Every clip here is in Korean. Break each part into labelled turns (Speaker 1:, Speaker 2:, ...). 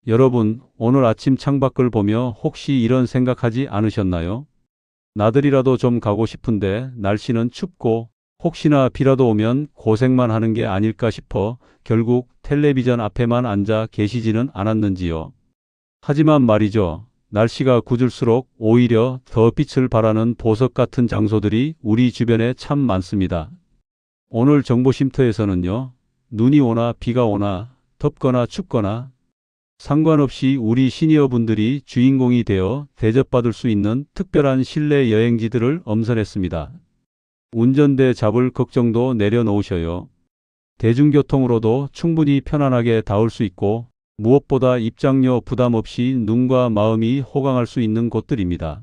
Speaker 1: 여러분, 오늘 아침 창밖을 보며 혹시 이런 생각하지 않으셨나요? 나들이라도 좀 가고 싶은데 날씨는 춥고 혹시나 비라도 오면 고생만 하는 게 아닐까 싶어 결국 텔레비전 앞에만 앉아 계시지는 않았는지요. 하지만 말이죠. 날씨가 굳을수록 오히려 더 빛을 발하는 보석 같은 장소들이 우리 주변에 참 많습니다. 오늘 정보쉼터에서는요. 눈이 오나 비가 오나 덥거나 춥거나 상관없이 우리 시니어분들이 주인공이 되어 대접받을 수 있는 특별한 실내 여행지들을 엄선했습니다. 운전대 잡을 걱정도 내려놓으셔요. 대중교통으로도 충분히 편안하게 닿을 수 있고 무엇보다 입장료 부담 없이 눈과 마음이 호강할 수 있는 곳들입니다.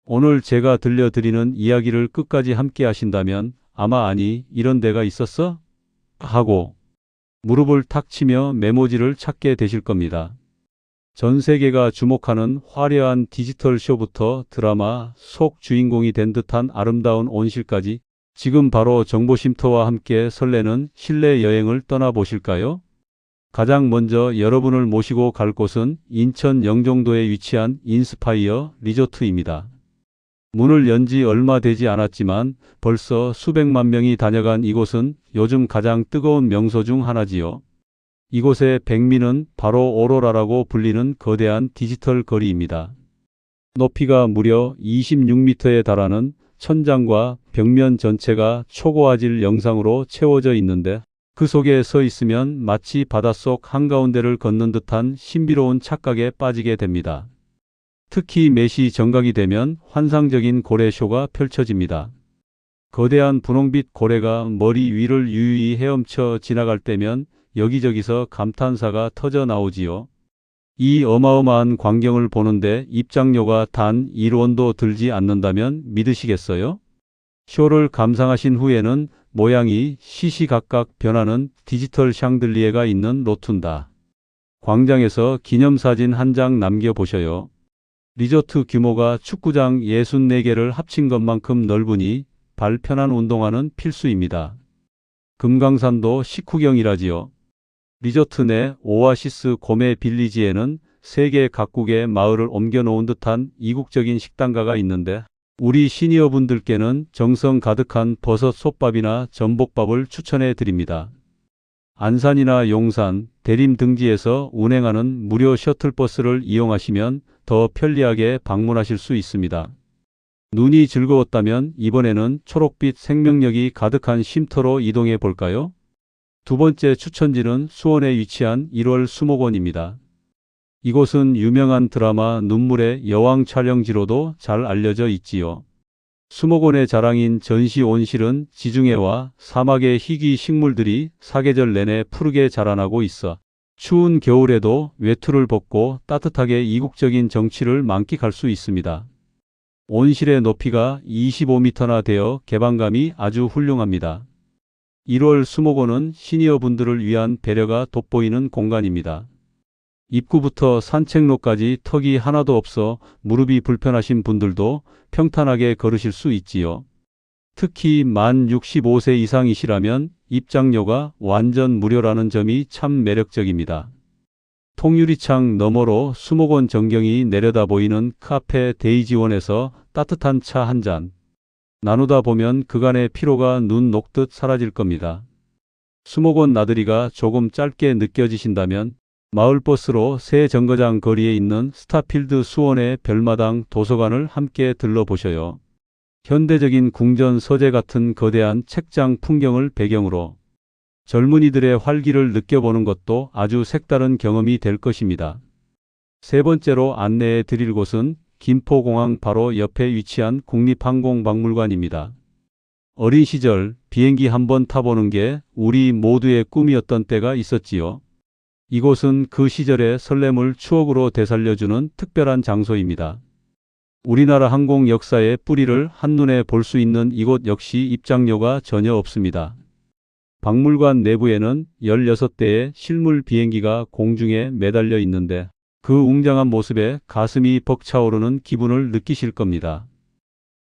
Speaker 1: 오늘 제가 들려드리는 이야기를 끝까지 함께 하신다면 아마 아니 이런 데가 있었어? 하고 무릎을 탁 치며 메모지를 찾게 되실 겁니다. 전 세계가 주목하는 화려한 디지털 쇼부터 드라마 속 주인공이 된 듯한 아름다운 온실까지 지금 바로 정보쉼터와 함께 설레는 실내 여행을 떠나보실까요? 가장 먼저 여러분을 모시고 갈 곳은 인천 영종도에 위치한 인스파이어 리조트입니다. 문을 연 지 얼마 되지 않았지만 벌써 수백만 명이 다녀간 이곳은 요즘 가장 뜨거운 명소 중 하나지요. 이곳의 백미는 바로 오로라라고 불리는 거대한 디지털 거리입니다. 높이가 무려 26m에 달하는 천장과 벽면 전체가 초고화질 영상으로 채워져 있는데 그 속에 서 있으면 마치 바닷속 한가운데를 걷는 듯한 신비로운 착각에 빠지게 됩니다. 특히 매시 정각이 되면 환상적인 고래쇼가 펼쳐집니다. 거대한 분홍빛 고래가 머리 위를 유유히 헤엄쳐 지나갈 때면 여기저기서 감탄사가 터져 나오지요. 이 어마어마한 광경을 보는데 입장료가 단 1원도 들지 않는다면 믿으시겠어요? 쇼를 감상하신 후에는 모양이 시시각각 변하는 디지털 샹들리에가 있는 로툰다. 광장에서 기념사진 한 장 남겨보셔요. 리조트 규모가 축구장 64개를 합친 것만큼 넓으니 발 편한 운동화는 필수입니다. 금강산도 식후경이라지요. 리조트 내 오아시스 고메 빌리지에는 세계 각국의 마을을 옮겨놓은 듯한 이국적인 식당가가 있는데 우리 시니어분들께는 정성 가득한 버섯 솥밥이나 전복밥을 추천해 드립니다. 안산이나 용산, 대림 등지에서 운행하는 무료 셔틀버스를 이용하시면 더 편리하게 방문하실 수 있습니다. 눈이 즐거웠다면 이번에는 초록빛 생명력이 가득한 쉼터로 이동해 볼까요? 두 번째 추천지는 수원에 위치한 1월 수목원입니다. 이곳은 유명한 드라마 눈물의 여왕 촬영지로도 잘 알려져 있지요. 수목원의 자랑인 전시 온실은 지중해와 사막의 희귀 식물들이 사계절 내내 푸르게 자라나고 있어 추운 겨울에도 외투를 벗고 따뜻하게 이국적인 정취를 만끽할 수 있습니다. 온실의 높이가 25m나 되어 개방감이 아주 훌륭합니다. 1월 수목원은 시니어분들을 위한 배려가 돋보이는 공간입니다. 입구부터 산책로까지 턱이 하나도 없어 무릎이 불편하신 분들도 평탄하게 걸으실 수 있지요. 특히 만 65세 이상이시라면 입장료가 완전 무료라는 점이 참 매력적입니다. 통유리창 너머로 수목원 전경이 내려다 보이는 카페 데이지원에서 따뜻한 차 한 잔 나누다 보면 그간의 피로가 눈 녹듯 사라질 겁니다. 수목원 나들이가 조금 짧게 느껴지신다면 마을버스로 새 정거장 거리에 있는 스타필드 수원의 별마당 도서관을 함께 들러보셔요. 현대적인 궁전 서재 같은 거대한 책장 풍경을 배경으로 젊은이들의 활기를 느껴보는 것도 아주 색다른 경험이 될 것입니다. 세 번째로 안내해 드릴 곳은 김포공항 바로 옆에 위치한 국립항공박물관입니다. 어린 시절 비행기 한번 타보는 게 우리 모두의 꿈이었던 때가 있었지요. 이곳은 그 시절의 설렘을 추억으로 되살려주는 특별한 장소입니다. 우리나라 항공 역사의 뿌리를 한눈에 볼 수 있는 이곳 역시 입장료가 전혀 없습니다. 박물관 내부에는 16대의 실물 비행기가 공중에 매달려 있는데 그 웅장한 모습에 가슴이 벅차오르는 기분을 느끼실 겁니다.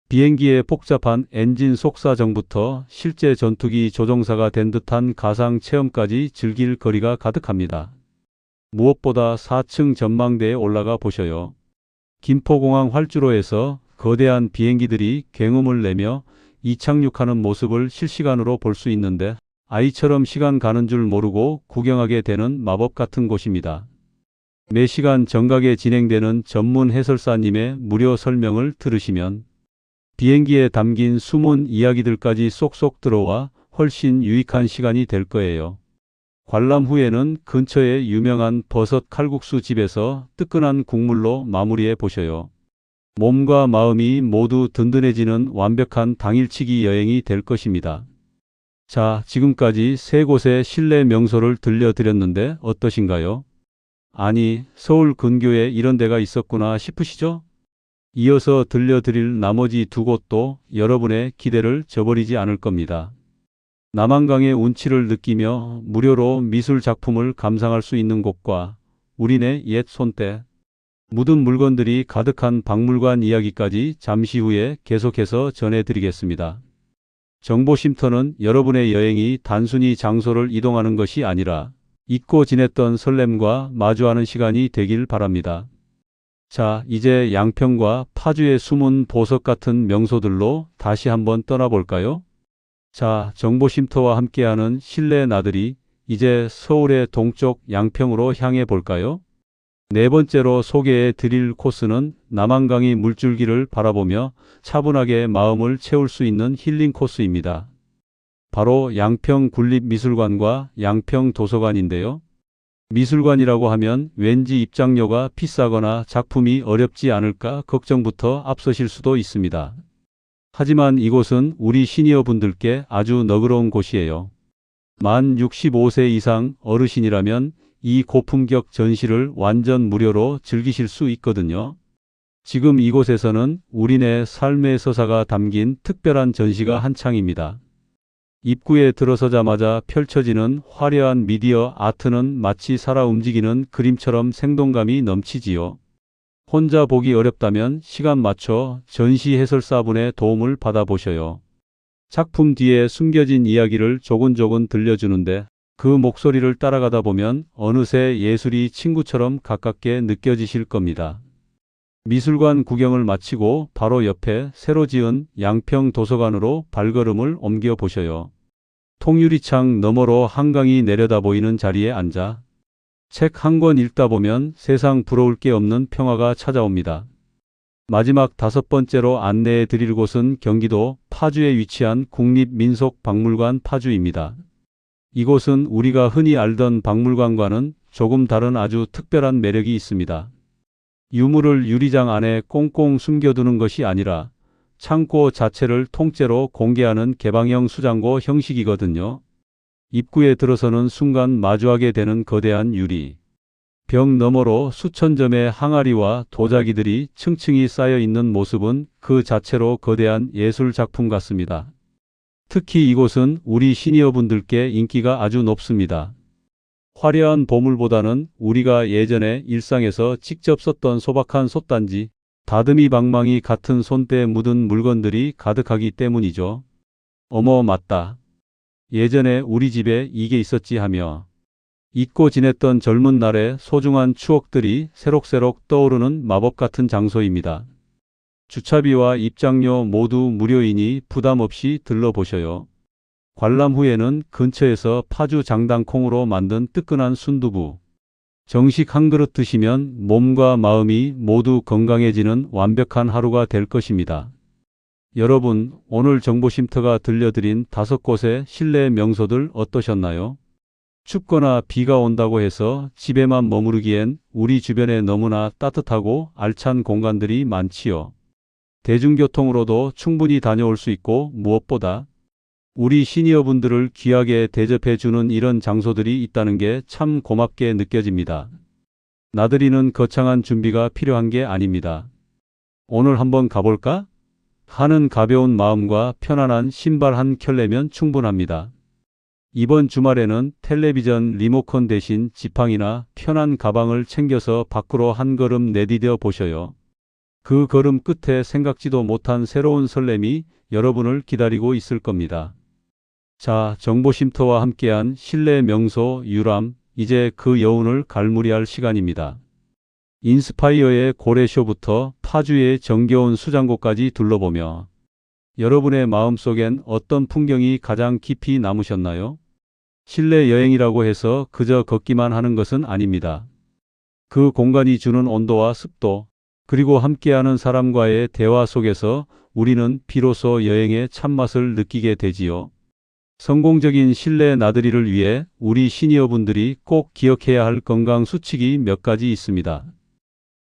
Speaker 1: 비행기의 복잡한 엔진 속사정부터 실제 전투기 조종사가 된 듯한 가상 체험까지 즐길 거리가 가득합니다. 무엇보다 4층 전망대에 올라가 보셔요. 김포공항 활주로에서 거대한 비행기들이 굉음을 내며 이착륙하는 모습을 실시간으로 볼 수 있는데 아이처럼 시간 가는 줄 모르고 구경하게 되는 마법 같은 곳입니다. 매 시간 정각에 진행되는 전문 해설사님의 무료 설명을 들으시면 비행기에 담긴 숨은 이야기들까지 쏙쏙 들어와 훨씬 유익한 시간이 될 거예요. 관람 후에는 근처의 유명한 버섯 칼국수 집에서 뜨끈한 국물로 마무리해 보셔요. 몸과 마음이 모두 든든해지는 완벽한 당일치기 여행이 될 것입니다. 자, 지금까지 세 곳의 실내 명소를 들려드렸는데 어떠신가요? 아니, 서울 근교에 이런 데가 있었구나 싶으시죠? 이어서 들려드릴 나머지 두 곳도 여러분의 기대를 저버리지 않을 겁니다. 남한강의 운치를 느끼며 무료로 미술 작품을 감상할 수 있는 곳과 우리네 옛 손때 묻은 물건들이 가득한 박물관 이야기까지 잠시 후에 계속해서 전해드리겠습니다. 정보쉼터는 여러분의 여행이 단순히 장소를 이동하는 것이 아니라 잊고 지냈던 설렘과 마주하는 시간이 되길 바랍니다. 자, 이제 양평과 파주의 숨은 보석 같은 명소들로 다시 한번 떠나볼까요? 자, 정보쉼터와 함께하는 실내 나들이 이제 서울의 동쪽 양평으로 향해 볼까요? 네 번째로 소개해 드릴 코스는 남한강의 물줄기를 바라보며 차분하게 마음을 채울 수 있는 힐링 코스입니다. 바로 양평군립미술관과 양평도서관인데요. 미술관이라고 하면 왠지 입장료가 비싸거나 작품이 어렵지 않을까 걱정부터 앞서실 수도 있습니다. 하지만 이곳은 우리 시니어분들께 아주 너그러운 곳이에요. 만 65세 이상 어르신이라면 이 고품격 전시를 완전 무료로 즐기실 수 있거든요. 지금 이곳에서는 우리네 삶의 서사가 담긴 특별한 전시가 한창입니다. 입구에 들어서자마자 펼쳐지는 화려한 미디어 아트는 마치 살아 움직이는 그림처럼 생동감이 넘치지요. 혼자 보기 어렵다면 시간 맞춰 전시 해설사분의 도움을 받아보셔요. 작품 뒤에 숨겨진 이야기를 조근조근 들려주는데 그 목소리를 따라가다 보면 어느새 예술이 친구처럼 가깝게 느껴지실 겁니다. 미술관 구경을 마치고 바로 옆에 새로 지은 양평도서관으로 발걸음을 옮겨 보셔요. 통유리창 너머로 한강이 내려다 보이는 자리에 앉아 책 한 권 읽다 보면 세상 부러울 게 없는 평화가 찾아옵니다. 마지막 다섯 번째로 안내해 드릴 곳은 경기도 파주에 위치한 국립민속박물관 파주입니다. 이곳은 우리가 흔히 알던 박물관과는 조금 다른 아주 특별한 매력이 있습니다. 유물을 유리장 안에 꽁꽁 숨겨두는 것이 아니라 창고 자체를 통째로 공개하는 개방형 수장고 형식이거든요. 입구에 들어서는 순간 마주하게 되는 거대한 유리 벽 너머로 수천 점의 항아리와 도자기들이 층층이 쌓여 있는 모습은 그 자체로 거대한 예술 작품 같습니다. 특히 이곳은 우리 시니어분들께 인기가 아주 높습니다. 화려한 보물보다는 우리가 예전에 일상에서 직접 썼던 소박한 솥단지, 다듬이 방망이 같은 손때에 묻은 물건들이 가득하기 때문이죠. 어머, 맞다. 예전에 우리 집에 이게 있었지 하며 잊고 지냈던 젊은 날의 소중한 추억들이 새록새록 떠오르는 마법 같은 장소입니다. 주차비와 입장료 모두 무료이니 부담 없이 들러보셔요. 관람 후에는 근처에서 파주 장당콩으로 만든 뜨끈한 순두부, 정식 한 그릇 드시면 몸과 마음이 모두 건강해지는 완벽한 하루가 될 것입니다. 여러분, 오늘 정보쉼터가 들려드린 5곳의 실내 명소들 어떠셨나요? 춥거나 비가 온다고 해서 집에만 머무르기엔 우리 주변에 너무나 따뜻하고 알찬 공간들이 많지요. 대중교통으로도 충분히 다녀올 수 있고 무엇보다 우리 시니어분들을 귀하게 대접해주는 이런 장소들이 있다는 게 참 고맙게 느껴집니다. 나들이는 거창한 준비가 필요한 게 아닙니다. 오늘 한번 가볼까? 하는 가벼운 마음과 편안한 신발 한 켤레면 충분합니다. 이번 주말에는 텔레비전 리모컨 대신 지팡이나 편한 가방을 챙겨서 밖으로 한 걸음 내디뎌 보셔요. 그 걸음 끝에 생각지도 못한 새로운 설렘이 여러분을 기다리고 있을 겁니다. 자, 정보쉼터와 함께한 실내 명소 유람, 이제 그 여운을 갈무리할 시간입니다. 인스파이어의 고래쇼부터 파주의 정겨운 수장고까지 둘러보며 여러분의 마음속엔 어떤 풍경이 가장 깊이 남으셨나요? 실내 여행이라고 해서 그저 걷기만 하는 것은 아닙니다. 그 공간이 주는 온도와 습도, 그리고 함께하는 사람과의 대화 속에서 우리는 비로소 여행의 참맛을 느끼게 되지요. 성공적인 실내 나들이를 위해 우리 시니어분들이 꼭 기억해야 할 건강 수칙이 몇 가지 있습니다.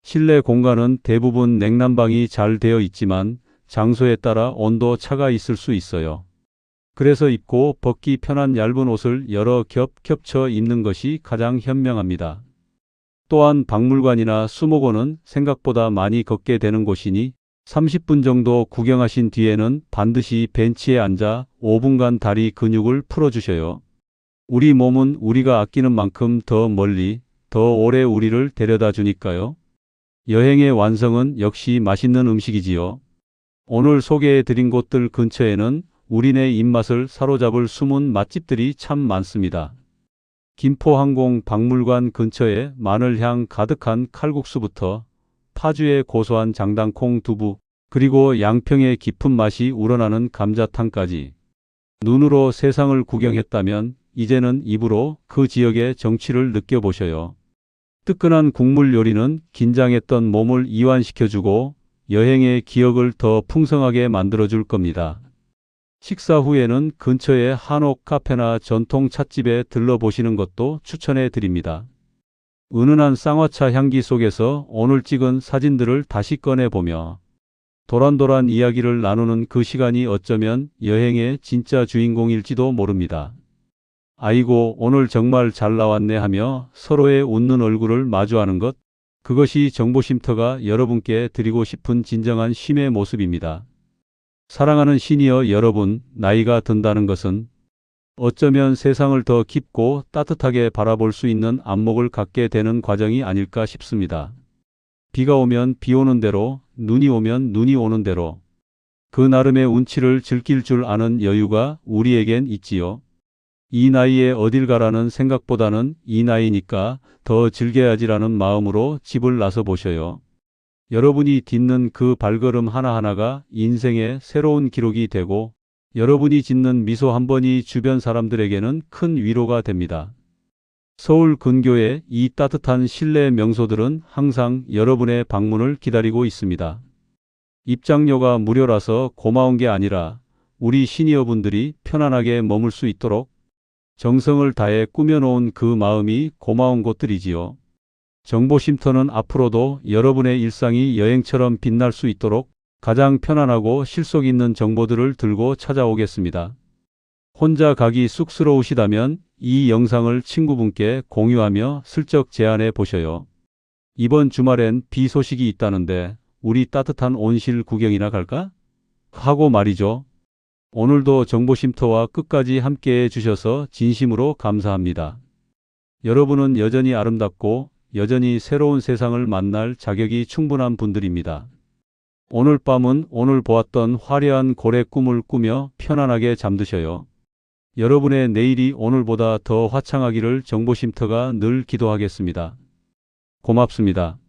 Speaker 1: 실내 공간은 대부분 냉난방이 잘 되어 있지만 장소에 따라 온도 차가 있을 수 있어요. 그래서 입고 벗기 편한 얇은 옷을 여러 겹 겹쳐 입는 것이 가장 현명합니다. 또한 박물관이나 수목원은 생각보다 많이 걷게 되는 곳이니 30분 정도 구경하신 뒤에는 반드시 벤치에 앉아 5분간 다리 근육을 풀어주셔요. 우리 몸은 우리가 아끼는 만큼 더 멀리, 더 오래 우리를 데려다 주니까요. 여행의 완성은 역시 맛있는 음식이지요. 오늘 소개해 드린 곳들 근처에는 우리네 입맛을 사로잡을 숨은 맛집들이 참 많습니다. 김포항공 박물관 근처에 마늘향 가득한 칼국수부터 파주의 고소한 장단콩 두부, 그리고 양평의 깊은 맛이 우러나는 감자탕까지. 눈으로 세상을 구경했다면 이제는 입으로 그 지역의 정취를 느껴보셔요. 뜨끈한 국물 요리는 긴장했던 몸을 이완시켜주고 여행의 기억을 더 풍성하게 만들어줄 겁니다. 식사 후에는 근처의 한옥 카페나 전통 찻집에 들러보시는 것도 추천해 드립니다. 은은한 쌍화차 향기 속에서 오늘 찍은 사진들을 다시 꺼내보며 도란도란 이야기를 나누는 그 시간이 어쩌면 여행의 진짜 주인공일지도 모릅니다. 아이고, 오늘 정말 잘 나왔네 하며 서로의 웃는 얼굴을 마주하는 것, 그것이 정보쉼터가 여러분께 드리고 싶은 진정한 쉼의 모습입니다. 사랑하는 시니어 여러분, 나이가 든다는 것은 어쩌면 세상을 더 깊고 따뜻하게 바라볼 수 있는 안목을 갖게 되는 과정이 아닐까 싶습니다. 비가 오면 비 오는 대로, 눈이 오면 눈이 오는 대로 그 나름의 운치를 즐길 줄 아는 여유가 우리에겐 있지요. 이 나이에 어딜 가라는 생각보다는 이 나이니까 더 즐겨야지라는 마음으로 집을 나서 보셔요. 여러분이 딛는 그 발걸음 하나하나가 인생의 새로운 기록이 되고 여러분이 짓는 미소 한 번이 주변 사람들에게는 큰 위로가 됩니다. 서울 근교의 이 따뜻한 실내 명소들은 항상 여러분의 방문을 기다리고 있습니다. 입장료가 무료라서 고마운 게 아니라 우리 시니어분들이 편안하게 머물 수 있도록 정성을 다해 꾸며놓은 그 마음이 고마운 곳들이지요. 정보쉼터는 앞으로도 여러분의 일상이 여행처럼 빛날 수 있도록 가장 편안하고 실속 있는 정보들을 들고 찾아오겠습니다. 혼자 가기 쑥스러우시다면 이 영상을 친구분께 공유하며 슬쩍 제안해 보셔요. 이번 주말엔 비 소식이 있다는데 우리 따뜻한 온실 구경이나 갈까? 하고 말이죠. 오늘도 정보쉼터와 끝까지 함께해 주셔서 진심으로 감사합니다. 여러분은 여전히 아름답고 여전히 새로운 세상을 만날 자격이 충분한 분들입니다. 오늘 밤은 오늘 보았던 화려한 고래 꿈을 꾸며 편안하게 잠드셔요. 여러분의 내일이 오늘보다 더 화창하기를 정보쉼터가 늘 기도하겠습니다. 고맙습니다.